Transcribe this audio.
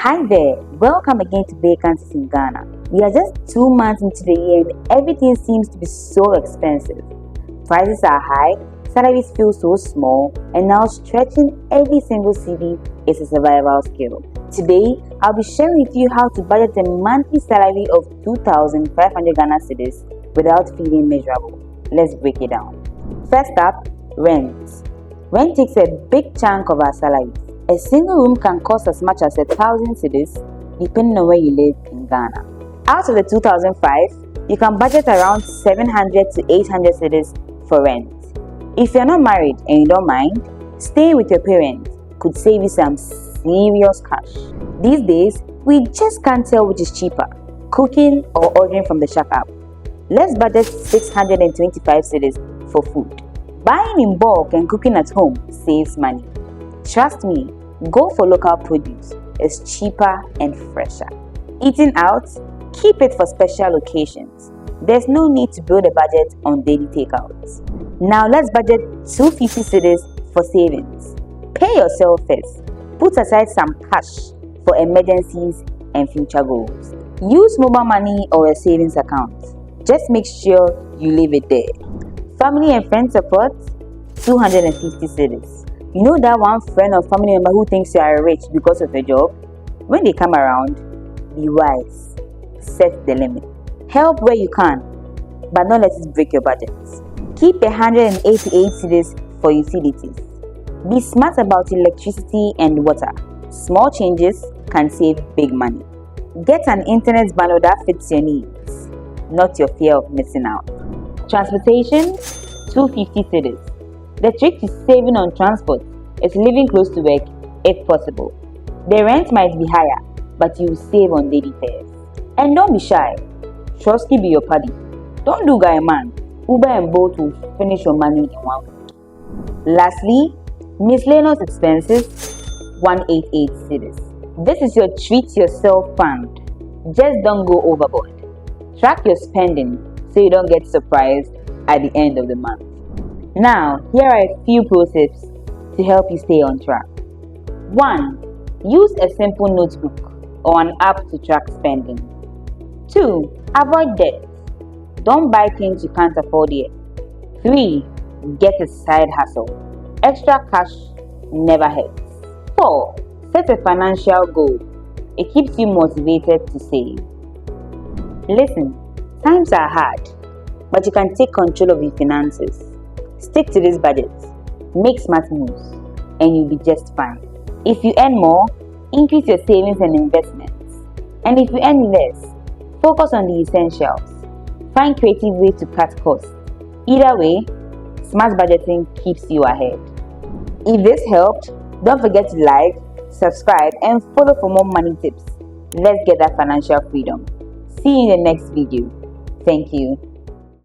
Hi there, welcome again to Vacancies in Ghana. We are just 2 months into the year and everything seems to be so expensive. Prices are high, salaries feel so small, and now stretching every single cedi is a survival skill. Today, I'll be sharing with you how to budget a monthly salary of 2,500 Ghana cedis without feeling miserable. Let's break it down. First up, rent. Rent takes a big chunk of our salaries. A single room can cost as much as 1,000 cedis depending on where you live in Ghana. Out of the 2,005, you can budget around 700 to 800 cedis for rent. If you're not married and you don't mind, staying with your parents could save you some serious cash. These days, we just can't tell which is cheaper, cooking or ordering from the Shack app. Let's budget 625 cedis for food. Buying in bulk and cooking at home saves money. Trust me, go for local produce. It's cheaper and fresher. Eating out, keep it for special occasions. There's no need to build a budget on daily takeouts. Now let's budget 250 cedis for savings. Pay yourself first. Put aside some cash for emergencies and future goals. Use mobile money or a savings account. Just make sure you leave it there. Family and friend support, 250 cedis. You know that one friend or family member who thinks you are rich because of a job? When they come around, be wise. Set the limit. Help where you can, but don't let it break your budget. Keep 188 cedis for utilities. Be smart about electricity and water. Small changes can save big money. Get an internet bundle that fits your needs, not your fear of missing out. Transportation, 250 cedis. The trick to saving on transport is living close to work if possible. The rent might be higher, but you will save on daily fares. And don't be shy. Trusty be your buddy. Don't do guy man. Uber and Bolt will finish your money in 1 week. Lastly, miscellaneous expenses, 188 cedis. This is your treat yourself fund. Just don't go overboard. Track your spending so you don't get surprised at the end of the month. Now, here are a few pro tips to help you stay on track. 1. Use a simple notebook or an app to track spending. 2. Avoid debt. Don't buy things you can't afford yet. 3. Get a side hustle. Extra cash never hurts. 4. Set a financial goal. It keeps you motivated to save. Listen, times are hard, but you can take control of your finances. Stick to this budget, make smart moves, and you'll be just fine. If you earn more, increase your savings and investments. And if you earn less, focus on the essentials. Find creative ways to cut costs. Either way, smart budgeting keeps you ahead. If this helped, don't forget to like, subscribe, and follow for more money tips. Let's get that financial freedom. See you in the next video. Thank you.